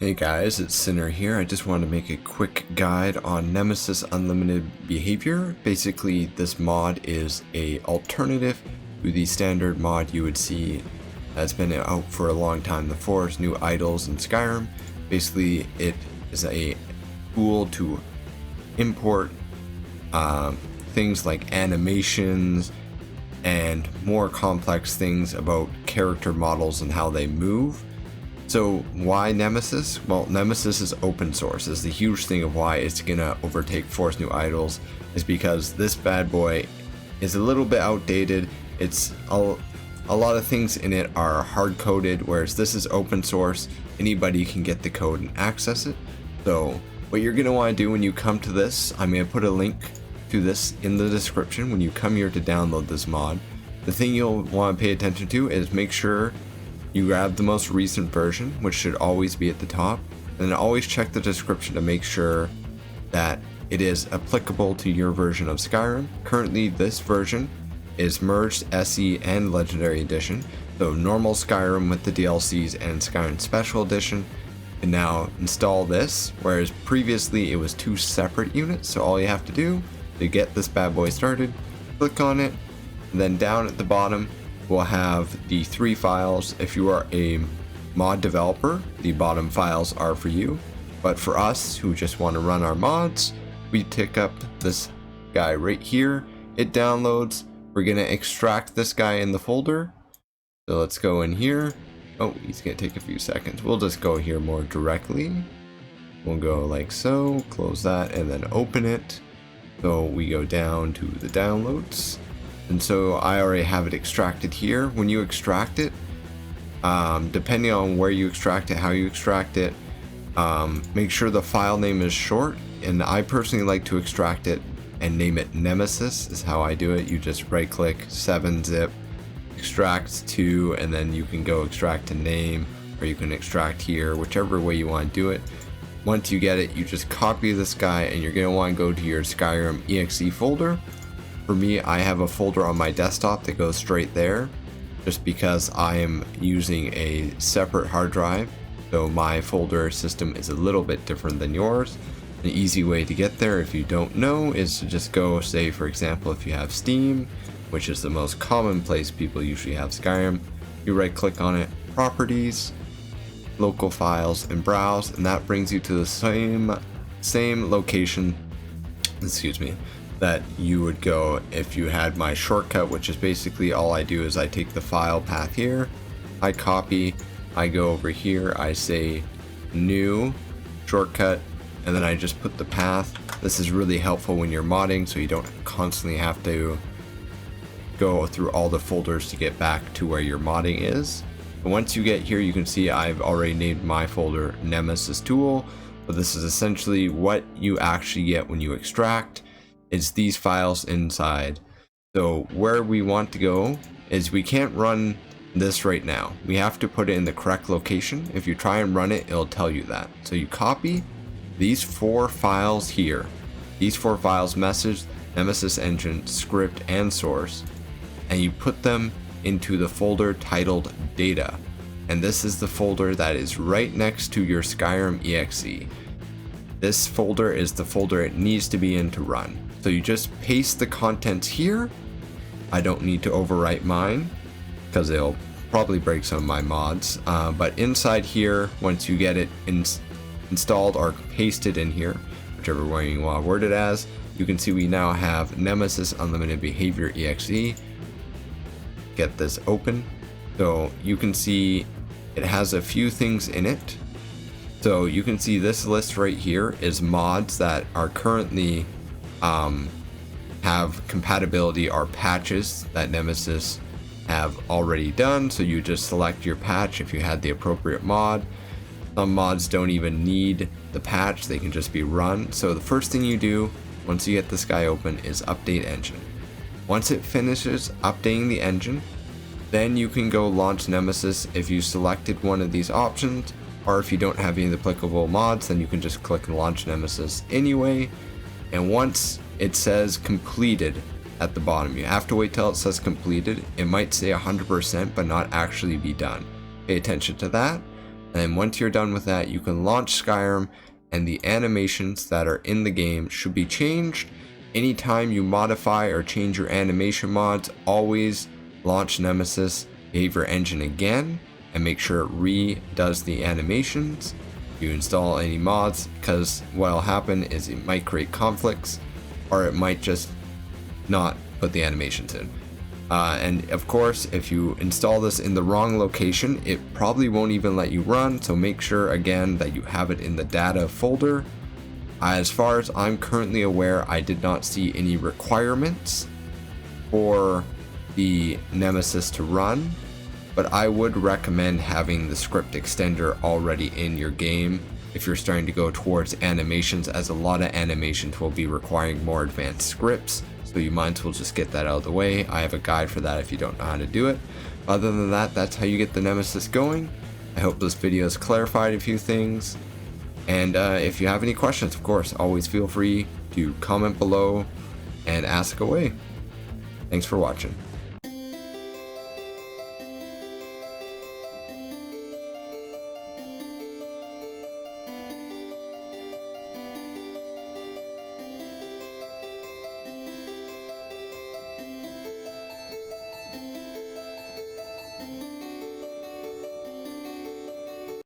Hey guys, it's Sinner here. I just wanted to make a quick guide on Nemesis Unlimited Behavior. Basically, this mod is a alternative to the standard mod you would see that's been out for a long time, the Forest New Idols in Skyrim. Basically, it is a tool to import things like animations and more complex things about character models and how they move. So why Nemesis? Well, Nemesis is open source. Is the huge thing of why it's gonna overtake Force New Idols is because this bad boy is a little bit outdated. It's a lot of things in it are hard coded, whereas this is open source. Anybody can get the code and access it. So what you're gonna want to do when you come to this, I'm gonna put a link to this in the description when you come here to download this mod. The thing you'll want to pay attention to is make sure you grab the most recent version, which should always be at the top, and then always check the description to make sure that it is applicable to your version of Skyrim. Currently, this version is merged SE and Legendary Edition, so normal Skyrim with the DLCs and Skyrim Special Edition can now install this, whereas previously it was two separate units. So all you have to do to get this bad boy started, click on it, and then down at the bottom we'll have the three files. If you are a mod developer, the bottom files are for you, but for us who just want to run our mods, we pick up this guy right here. It downloads. We're gonna extract this guy in the folder, so let's go in here. Oh, he's gonna take a few seconds. We'll just go here more directly. We'll go like so, close that, and then open it. So we go down to the downloads. And so I already have it extracted here. When you extract it, depending on where you extract it, how you extract it, make sure the file name is short. And I personally like to extract it and name it Nemesis is how I do it. You just right click 7-zip, extract to, and then you can go extract to name, or you can extract here, whichever way you want to do it. Once you get it, you just copy this guy and you're going to want to go to your Skyrim exe folder. For me, I have a folder on my desktop that goes straight there, just because I am using a separate hard drive, so my folder system is a little bit different than yours. An easy way to get there, if you don't know, is to just go, say for example, if you have Steam, which is the most common place people usually have Skyrim, you right click on it, properties, local files, and browse, and that brings you to the same location, excuse me, that you would go if you had my shortcut, which is basically all I do is I take the file path here, I copy, I go over here, I say new shortcut, and then I just put the path. This is really helpful when you're modding, so you don't constantly have to go through all the folders to get back to where your modding is. But once you get here, you can see I've already named my folder Nemesis Tool, but this is essentially what you actually get when you extract. It's these files inside. So where we want to go is we can't run this right now. We have to put it in the correct location. If you try and run it, it'll tell you that. So you copy these four files here. These four files: message, Nemesis engine, script, and source. And you put them into the folder titled data. And this is the folder that is right next to your Skyrim exe. This folder is the folder it needs to be in to run. So you just paste the contents here. I don't need to overwrite mine because it'll probably break some of my mods. But inside here, once you get it installed or pasted in here, whichever way you want to word it as, you can see we now have Nemesis Unlimited Behavior exe. Get this open. So you can see it has a few things in it. So you can see this list right here is mods that are currently have compatibility or patches that Nemesis have already done. So you just select your patch if you had the appropriate mod. Some mods don't even need the patch, they can just be run. So the first thing you do once you get this guy open is update engine. Once it finishes updating the engine, then you can go launch Nemesis if you selected one of these options, or if you don't have any applicable mods, then you can just click launch Nemesis anyway. And once it says completed at the bottom, you have to wait till it says completed. It might say 100% but not actually be done. Pay attention to that. And once you're done with that, you can launch Skyrim, and the animations that are in the game should be changed. Anytime you modify or change your animation mods, always launch Nemesis Behavior Engine again and make sure it redoes the animations. You install any mods, because what'll happen is it might create conflicts, or it might just not put the animations in. And of course, if you install this in the wrong location, it probably won't even let you run, so make sure again that you have it in the data folder. As far as I'm currently aware, I did not see any requirements for the Nemesis to run, but I would recommend having the script extender already in your game if you're starting to go towards animations, as a lot of animations will be requiring more advanced scripts. So you might as well just get that out of the way. I have a guide for that if you don't know how to do it. Other than that, that's how you get the Nemesis going. I hope this video has clarified a few things. And if you have any questions, of course, always feel free to comment below and ask away. Thanks for watching.